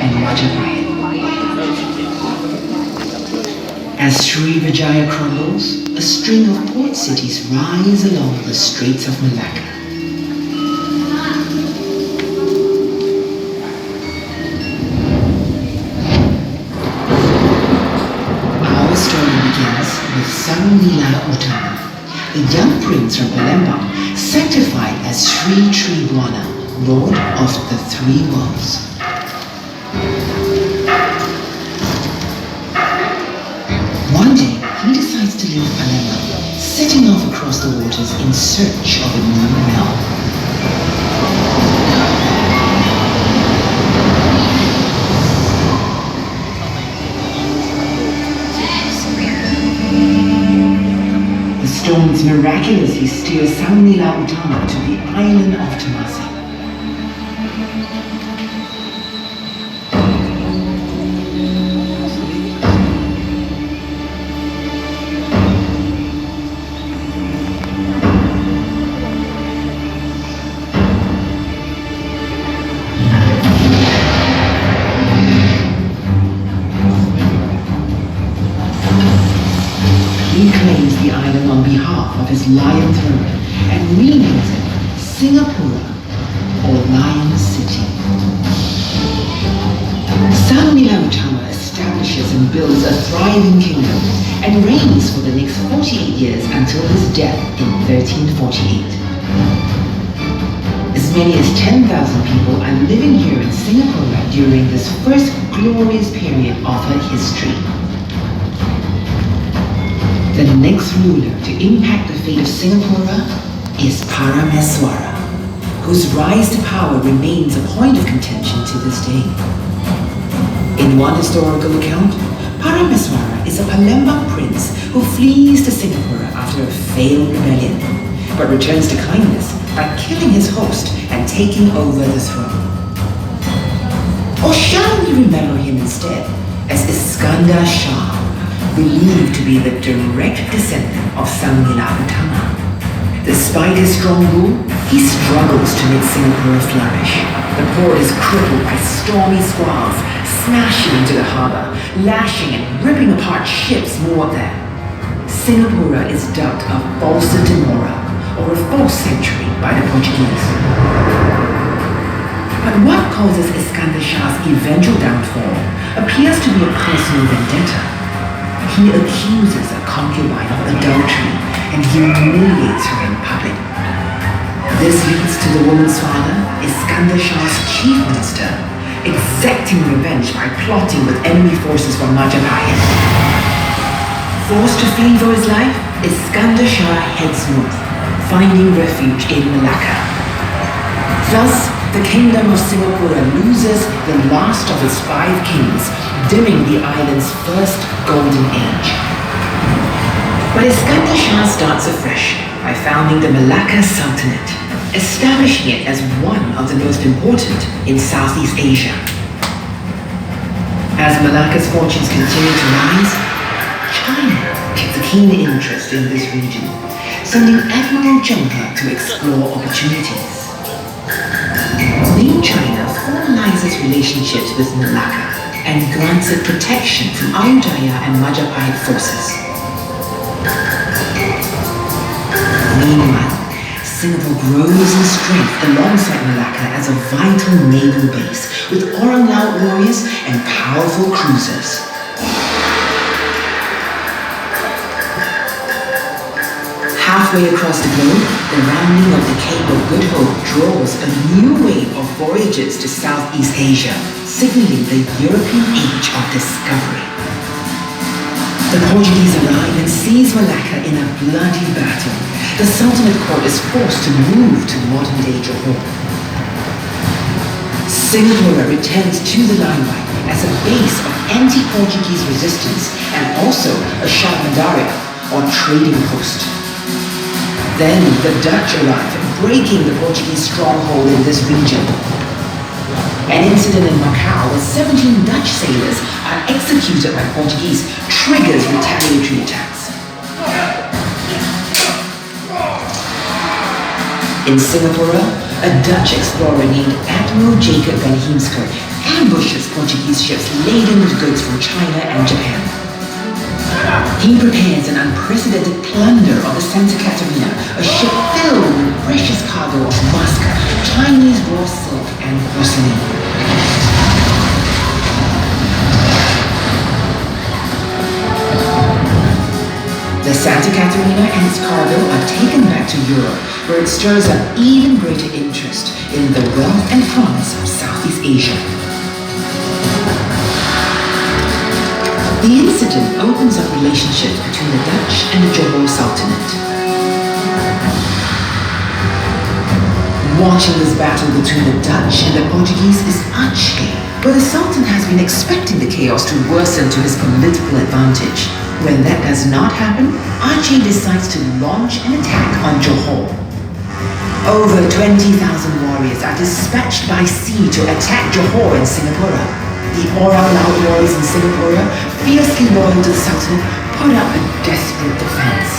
and Majapahit. As Srivijayan crumbles, a string of port cities rise along the Straits of Malacca. Our story begins with Sang Nila Utama, the young prince from Palembang, sanctified as Sri Tribhuwana, Lord of the Three Worlds. One day, he decides to leave Palembang, setting off across the waters in search of a new realm. The storms miraculously steer Sang Nila Utama to the island of Tamasi. He claims the island on behalf of his lion throne and renames it Singapura, or Lion City. Sang Nila Utama establishes and builds a thriving kingdom and reigns for the next 48 years until his death in 1348. As many as 10,000 people are living here in Singapura during this first glorious period of her history. The next ruler to impact the fate of Singapura is Parameswara, whose rise to power remains a point of contention to this day. In one historical account, Parameswara is a Palembang prince who flees to Singapura after a failed rebellion, but returns to kindness by killing his host and taking over the throne. Or shall we remember him instead as Iskandar Shah, believed to be the direct descendant of Sang Nila Utama? Despite his strong rule, he struggles to make Singapore flourish. The port is crippled by stormy squalls, smashing into the harbor, lashing and ripping apart ships moored there. Singapura is dubbed a falsa Timora, or a false sanctuary, by the Portuguese. But what causes Iskandar Shah's eventual downfall appears to be a personal vendetta. He accuses a concubine of adultery and humiliates her in public. This leads to the woman's father, Iskandar Shah's chief minister, exacting revenge by plotting with enemy forces from Majapahit. Forced to flee for his life, Iskandar Shah heads north, finding refuge in Malacca. Thus, the kingdom of Singapura loses the last of its 5 kings, dimming the island's first golden age. But Iskandar Shah starts afresh by founding the Malacca Sultanate, establishing it as one of the most important in Southeast Asia. As Malacca's fortunes continue to rise, China takes a keen interest in this region, sending Admiral Junker to explore opportunities. New China formalizes relationships with Malacca and grants it protection from Ayutthaya and Majapahit forces. Meanwhile, Singapore grows in strength alongside Malacca as a vital naval base with Orang Laut warriors and powerful cruisers. Halfway across the globe, the rounding of the Cape of Good Hope draws a new wave of voyages to Southeast Asia, signaling the European age of discovery. The Portuguese arrive and seize Malacca in a bloody battle. The Sultanate court is forced to move to modern-day Johor. Singapore returns to the limelight as a base of anti-Portuguese resistance and also a Shah Mandara, or trading post. Then the Dutch arrive, breaking the Portuguese stronghold in this region. An incident in Macau where 17 Dutch sailors are executed by Portuguese triggers retaliatory attacks. In Singapore, a Dutch explorer named Admiral Jacob van Heemskerk ambushes Portuguese ships laden with goods from China and Japan. He prepares an unprecedented plunder of the Santa Catarina, a ship filled with precious cargo of musk, Chinese raw silk, and porcelain. The Santa Catarina and its cargo are taken back to Europe, where it stirs up even greater interest in the wealth and promise of Southeast Asia. The incident opens up relationships between the Dutch and the Johor Sultanate. Watching this battle between the Dutch and the Portuguese is Aceh, where the Sultan has been expecting the chaos to worsen to his political advantage. When that does not happen, Aceh decides to launch an attack on Johor. Over 20,000 warriors are dispatched by sea to attack Johor and Singapura. The Orang Laut warriors in Singapura, fiercely loyal to the Sultan, put up a desperate defense.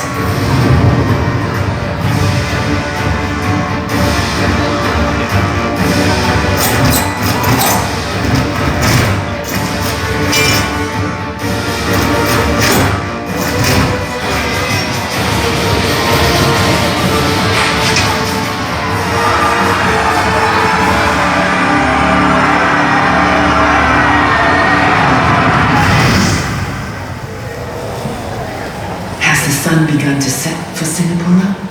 Has the sun begun to set for Singapura?